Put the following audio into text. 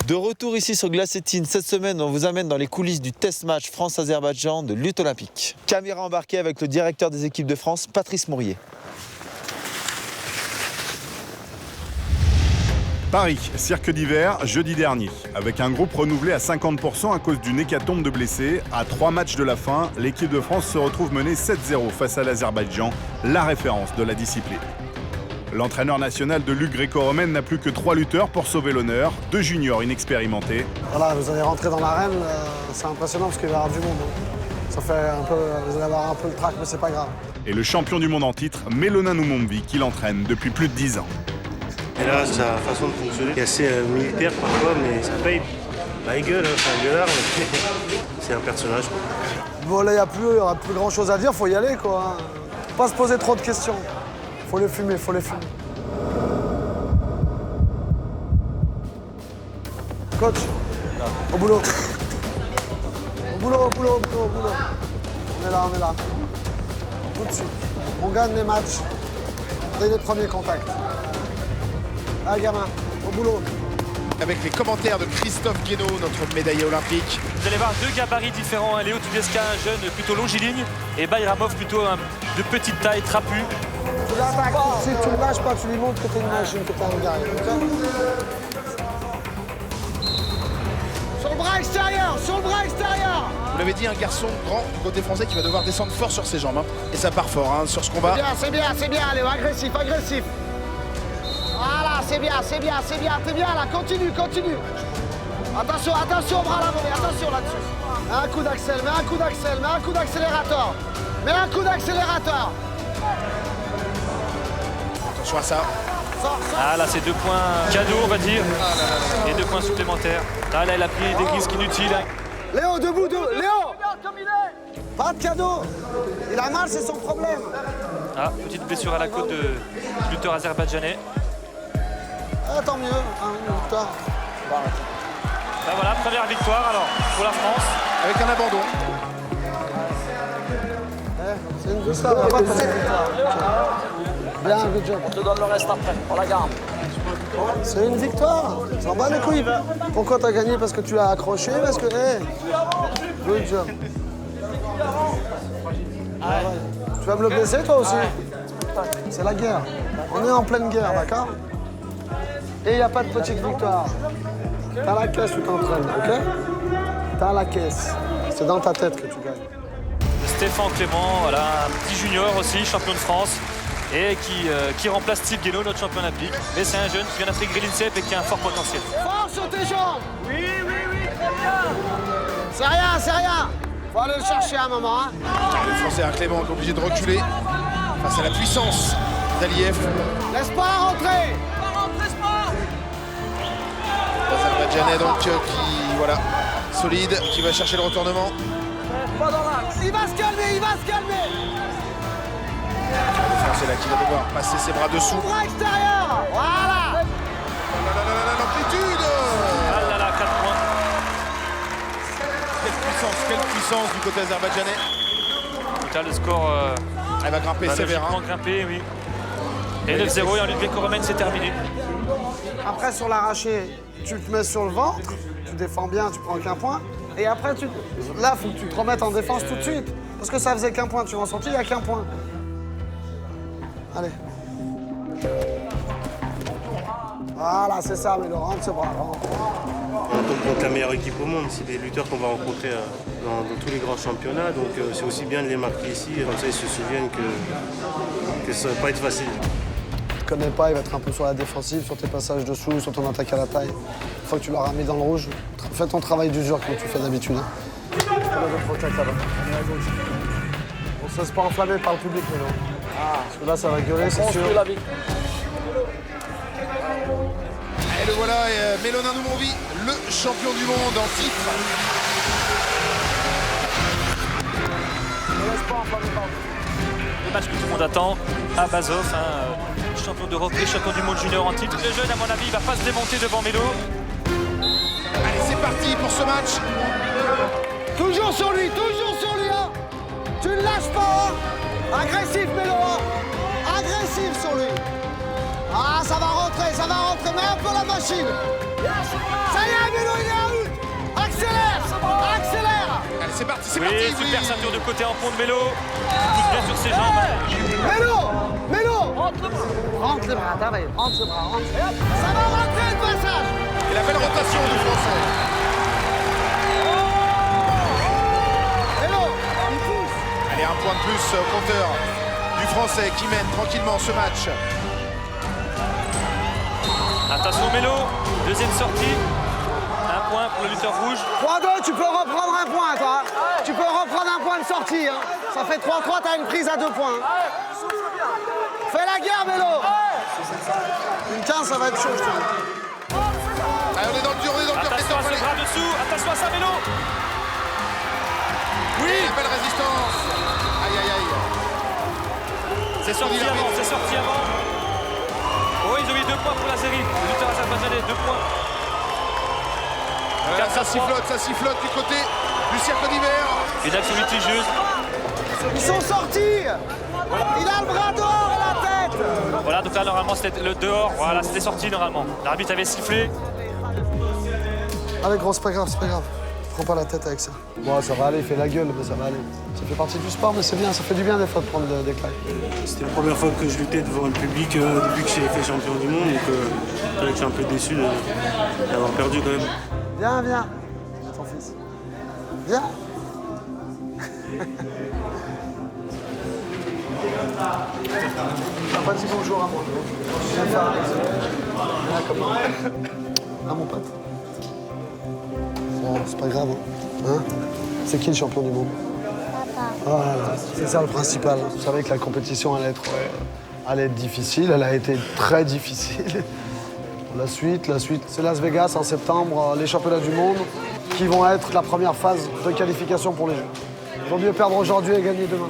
De retour ici sur Glacettine, cette semaine, on vous amène dans les coulisses du test match France-Azerbaïdjan de lutte olympique. Caméra embarquée avec le directeur des équipes de France, Patrice Mourier. Paris, cirque d'hiver, jeudi dernier. Avec un groupe renouvelé à 50% à cause d'une hécatombe de blessés, à 3 matchs de la fin, l'équipe de France se retrouve menée 7-0 face à l'Azerbaïdjan, la référence de la discipline. L'entraîneur national de lutte gréco-romaine n'a plus que 3 lutteurs pour sauver l'honneur, 2 juniors inexpérimentés. Voilà, vous allez rentrer dans l'arène, c'est impressionnant parce qu'il va y avoir du monde. Ça fait un peu, vous allez avoir un peu le trac, mais c'est pas grave. Et le champion du monde en titre, Melona Numombi, qui l'entraîne depuis plus de 10 ans. Et là, sa façon de fonctionner est assez militaire parfois, mais ça paye. Bah, il gueule, hein, c'est un gueulard, mais c'est un personnage. Bon, là, il n'y aura plus grand chose à dire, faut y aller, quoi. Faut pas se poser trop de questions. Faut les fumer, faut les fumer. Coach, au boulot. Au boulot, au boulot, au boulot, au boulot. On est là, on est là. Tout de suite. On gagne les matchs dès les premiers contacts. Allez, gamin, au boulot. Avec les commentaires de Christophe Guénaud, notre médaillé olympique. Vous allez voir 2 gabarits différents. Léo Tudesca, un jeune plutôt longiligne, et Bayramov plutôt de petite taille, trapu. Tu l'attaques, si tu ne lâches pas, tu lui montres que t'es une machine, que t'es un guerrier. Sur le bras extérieur, sur le bras extérieur. Vous l'avez dit, un garçon grand du côté français qui va devoir descendre fort sur ses jambes. Hein. Et ça part fort hein, sur ce combat. C'est bien, Léo, agressif, agressif. Voilà, c'est bien, t'es bien là, continue. Attention, attention, bras à la volée, attention là-dessus. Mets un coup d'accel, mets un coup d'accélérateur. Attention à ça. Ah là, c'est 2 points cadeaux, on va dire, et 2 points supplémentaires. Là, il a pris des risques inutiles. Léo, debout, Léo. Pas de cadeau. Il a mal, c'est son problème. Ah, petite blessure à la côte de lutteur azerbaïdjanais. Ah, tant mieux, une victoire. Ben voilà, première victoire alors pour la France. Avec un abandon. C'est une victoire, il n'y a pas de petite victoire. Bien, good job. On te donne le reste après, on la garde. C'est une victoire, s'en bat les couilles. Pourquoi t'as gagné? Parce que tu l'as accroché, parce que... Hey, good job. Tu vas me le blesser toi aussi? C'est la guerre. On est en pleine guerre, d'accord? Et il n'y a pas de petite victoire. T'as la caisse, tu t'entraînes, ok? T'as la caisse. C'est dans ta tête que tu gagnes. Stéphane Clément, voilà, un petit junior aussi, champion de France, et qui remplace Steve Guénaud, notre champion olympique. Mais c'est un jeune qui vient d'intégrer l'INSEP et qui a un fort potentiel. Fort sur tes jambes! Oui, très bien! C'est rien! Faut aller le chercher à un moment, hein? Le Français Clément est obligé de reculer face à la puissance d'Aliyev. Laisse pas rentrer! L'Azerbaïdjanais donc qui, voilà, solide, qui va chercher le retournement. Il va se calmer! Le Français là qui va devoir passer ses bras dessous. Bras extérieur! Voilà! L'amplitude! Ah là là, 4 points. Quelle puissance du côté azerbaïdjanais. Là, le score Elle va grimper sévère. logiquement grimper, oui. Et 9-0 et en lutte gréco-romaine, c'est terminé. Après, sur l'arraché, tu te mets sur le ventre, tu défends bien, tu prends qu'un point. Et après, là, il faut que tu te remettes en défense tout de suite. Parce que ça faisait qu'un point, tu m'as senti, il n'y a qu'un point. Allez. Voilà, c'est ça, mais rentre ce bras. On tombe contre la meilleure équipe au monde. C'est des lutteurs qu'on va rencontrer dans tous les grands championnats. Donc c'est aussi bien de les marquer ici. Comme ça, ils se souviennent que ça ne va pas être facile. Tu ne connais pas, il va être un peu sur la défensive, sur tes passages dessous, sur ton attaque à la taille. Une fois que tu l'auras mis dans le rouge, fais ton travail d'usure comme tu fais d'habitude. On se laisse pas enflammer par le public maintenant. Parce que là, ça va gueuler, c'est sûr. Et le voilà, Melona Numombi, le champion du monde en titre. Le match que tout le monde attend, à Bazov, champion d'Europe et champion du monde junior en titre. Le jeune, à mon avis, il va pas se démonter devant Mélo. Allez, c'est parti pour ce match. Toujours sur lui, hein. Tu ne lâches pas, hein. Agressif, Mélo, hein. Agressif sur lui. Ah, ça va rentrer, mets un peu la machine. Ça y est, parti, c'est Oui, parti. super ceinture de côté en pont de Mélo. Il pousse bien sur ses jambes. Mélo. Rentre le bras. Rentre le bras, t'arrives. Rentre le bras, rentre. Ça va rentrer le passage. Et la belle rotation du Français. Mélo, il pousse. Allez, un point de plus au compteur du Français qui mène tranquillement ce match. Attention Mélo, deuxième sortie. Un point pour le lutteur rouge. 3-2, tu peux reprendre un point, toi. Tu peux reprendre un point de sortie. Hein. Ça fait 3-3, t'as une prise à 2 points. Fais la guerre, Mélo. Une 15, ça va être chaud, je te dis. Allez, on est dans le dur, on est dans le dur. Attention à ce bras dessous, attention à ça Mélo. Oui, la belle résistance. Aïe, aïe, aïe. C'est sorti avant, c'est sorti avant. Oh, ils ont mis 2 points pour la série. Le lutteur azerbaïdjanais, 2 points. Ça sifflote du côté du cercle d'hiver. Une action litigieuse. Ils sont sortis. Il a le bras dehors et la tête. Voilà, donc là, normalement, c'était le dehors. Voilà, c'était sorti normalement. L'arbitre avait sifflé. Allez, gros, c'est pas grave, c'est pas grave. Prends pas la tête avec ça. Bon, ça va aller, fais la gueule, mais ça va aller. Ça fait partie du sport, mais c'est bien, ça fait du bien des fois de prendre des claques. C'était la première fois que je luttais devant le public depuis que j'ai fait champion du monde. Donc je suis un peu déçu d'avoir perdu quand même. Viens, viens. Ton fils. Viens. Un petit bonjour à moi. Viens faire viens comme à mon pote. Bon, c'est pas grave. Hein, c'est qui le champion du monde? Papa. Voilà, c'est ça le principal. Vous savez que la compétition allait être difficile. Elle a été très difficile. La suite, c'est Las Vegas en septembre, les championnats du monde, qui vont être la première phase de qualification pour les Jeux. Il vaut mieux perdre aujourd'hui et gagner demain.